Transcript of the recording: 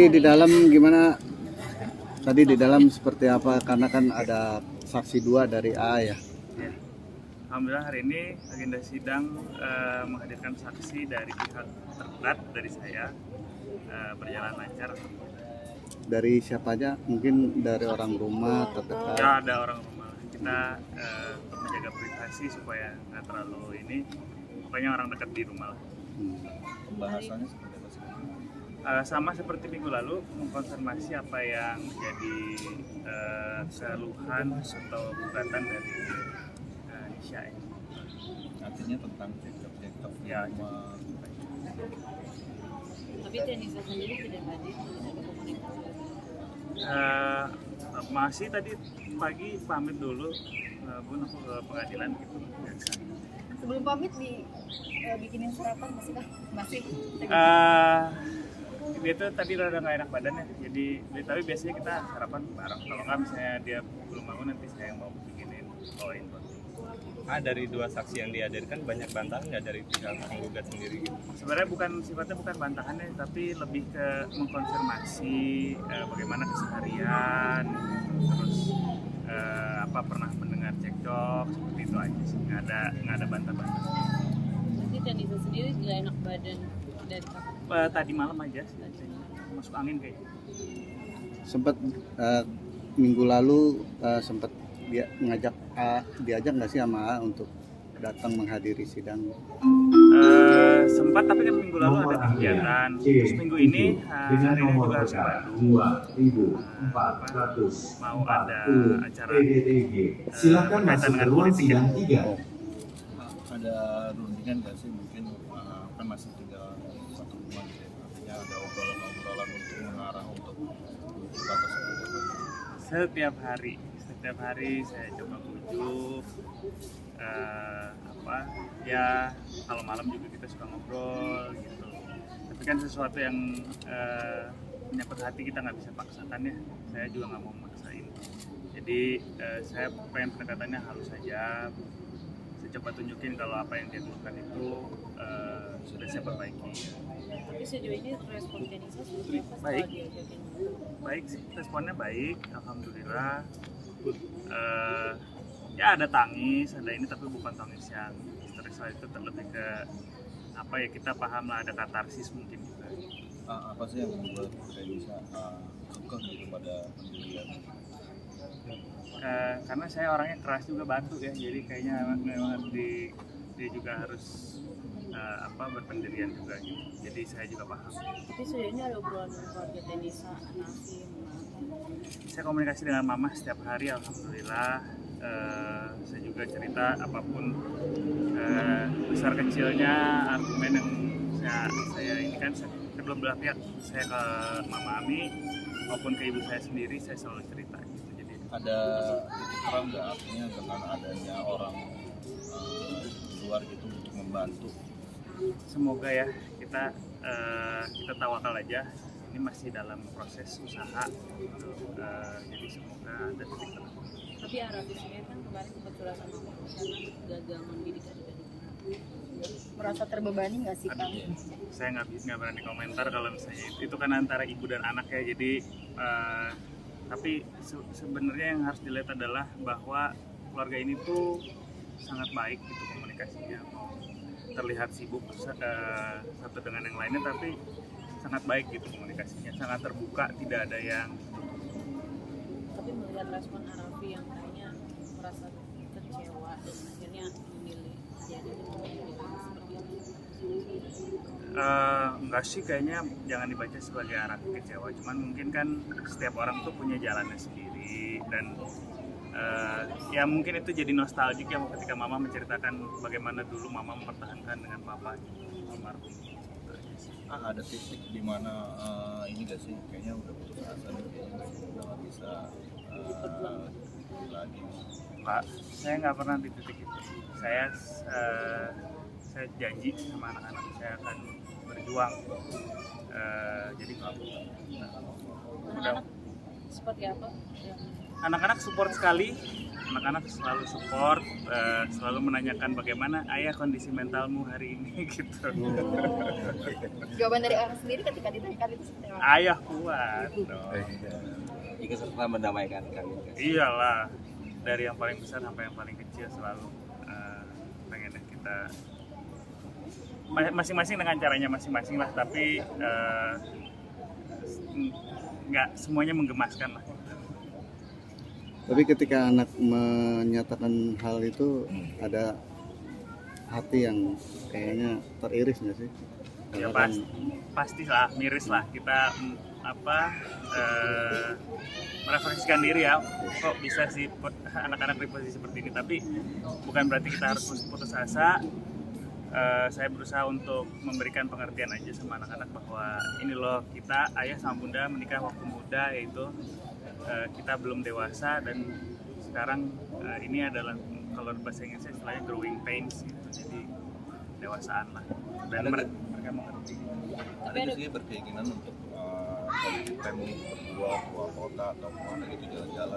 Tadi di dalam gimana? Tadi di dalam seperti apa? Karena kan ada saksi dua dari A ya. Ya. Alhamdulillah hari ini agenda sidang menghadirkan saksi dari pihak tergugat dari saya berjalan lancar. Dari siapa aja? Mungkin dari orang rumah terdekat. Ya ada orang rumah. Kita untuk menjaga privasi supaya nggak terlalu ini. Pokoknya orang dekat di rumah lah. Pembahasannya seperti apa sih? Sama seperti minggu lalu mengkonfirmasi apa yang menjadi keluhan atau gugatan dari Nisha ini. Artinya tentang cekcok Ya, rumah. Tapi Tenisa sendiri tidak hadir, tidak ada komunikasi. Masih tadi pagi pamit dulu, Bun, aku ke pengadilan gitu. Sebelum pamit bikinin sarapan masih kah? Masih. Dia tuh tadi rada nggak enak badannya, jadi tapi biasanya kita sarapan bareng. Kalau nggak misalnya dia belum bangun nanti saya yang mau bikinin bawain buat. Dari dua saksi yang dihadirkan banyak bantahan nggak dari pihak penggugat sendiri gitu? Sebenarnya sifatnya bukan bantahannya, tapi lebih ke mengkonfirmasi bagaimana keseharian, terus apa pernah mendengar cekcok seperti itu aja sih, nggak ada bantah-bantah. Nanti Tenisa sendiri tidak enak badan dari kapan? Tadi malam aja sih, masuk angin kayaknya. Sempat minggu lalu sempat dia diajak nggak sih sama A untuk datang menghadiri sidang? Sempat, tapi kan minggu lalu ada kegiatan. Terus minggu ini hari ini juga harus ke Bandung. Mau ada acara berkaitan dengan politik ya. Ada rundingan nggak sih mungkin kan masih tinggal satu bulan gitu ya, artinya ada obrolan untuk mengarah untuk batas seperti apa? Setiap hari saya coba bujuk ya kalau malam juga kita suka ngobrol gitu, tapi kan sesuatu yang menyangkut hati kita nggak bisa paksakan ya, saya juga nggak mau maksain, jadi saya pengen pendekatannya halus saja. Saya coba tunjukin kalau apa yang dia keluhkan itu sudah saya perbaiki. Tapi sejauh ini respon Tenisa seperti apa setelah Baik. diajakin? Baik sih, responnya baik, alhamdulillah. Ya ada tangis, ada ini, tapi bukan tangis yang histeris, itu terlebih ke apa ya, kita paham lah, ada katarsis mungkin juga. Apa sih yang membuat Tenisa kekeh gitu pada pendirian? Karena saya orangnya keras juga, batu ya, jadi kayaknya memang dia juga harus berpendirian juga gitu. Jadi saya juga paham. Tapi sejauh ini ada obrolan dengan keluarga Tenisa, Anafi, Saya komunikasi dengan mama setiap hari, alhamdulillah. Saya juga cerita apapun besar kecilnya argumen yang saya ini kan kedua belah pihak, saya ke Mama Ami maupun ke ibu saya sendiri, saya selalu cerita gitu. Jadi Ada titik terang nggak artinya dengan adanya orang luar gitu untuk membantu? semoga ya kita tawakal aja, ini masih dalam proses usaha gitu. Jadi semoga ada titik terang. Tapi Arafi sendiri kan kemarin sempat curhat sama mama karena gagal mendidik adik-adiknya. Merasa terbebani nggak sih Kang? Saya nggak berani komentar kalau misalnya itu kan antara ibu dan anak ya, jadi tapi sebenarnya yang harus dilihat adalah bahwa keluarga ini tuh sangat baik gitu komunikasinya, terlihat sibuk satu dengan yang lainnya, tapi sangat baik gitu komunikasinya, sangat terbuka, tidak ada yang. Tapi melihat respon Arafi yang kayaknya merasa kecewa dan akhirnya memilih jadi seperti itu. Enggak sih, kayaknya jangan dibaca sebagai arah kecewa, cuman mungkin kan setiap orang tuh punya jalannya sendiri, dan ya mungkin itu jadi nostalgia ya ketika mama menceritakan bagaimana dulu mama mempertahankan dengan papa almarhum. Ada titik di mana ini gak sih kayaknya udah putus asa nih, kayaknya udah nggak bisa lagi. Pak, saya nggak pernah di titik itu. Saya janji sama anak-anak saya akan berjuang. Jadi kalau Anak-anak seperti apa? anak-anak support sekali, anak-anak selalu support, selalu menanyakan bagaimana ayah kondisi mentalmu hari ini gitu. Jawaban dari orang sendiri ketika ditanyakan itu seperti apa? Ayah kuat dong. Ikut serta mendamaikan kalian guys. Iyalah, dari yang paling besar sampai yang paling kecil selalu pengennya kita masing-masing dengan caranya masing-masing lah, tapi nggak semuanya menggemaskan lah. Tapi ketika anak menyatakan hal itu ada hati yang kayaknya teriris nggak sih? Ya Karena kan pasti lah, miris lah kita merefleksikan diri ya, kok bisa sih anak-anak di posisi seperti ini, tapi bukan berarti kita harus putus asa. Saya berusaha untuk memberikan pengertian aja sama anak-anak bahwa ini loh, kita ayah sama bunda menikah waktu muda, yaitu kita belum dewasa, dan sekarang ini adalah kalau bahasa Inggrisnya istilahnya growing pains gitu, jadi dewasaan lah, dan mereka mengerti. Ada juga berkeinginan untuk family berdua keluar kota atau kemana gitu jalan-jalan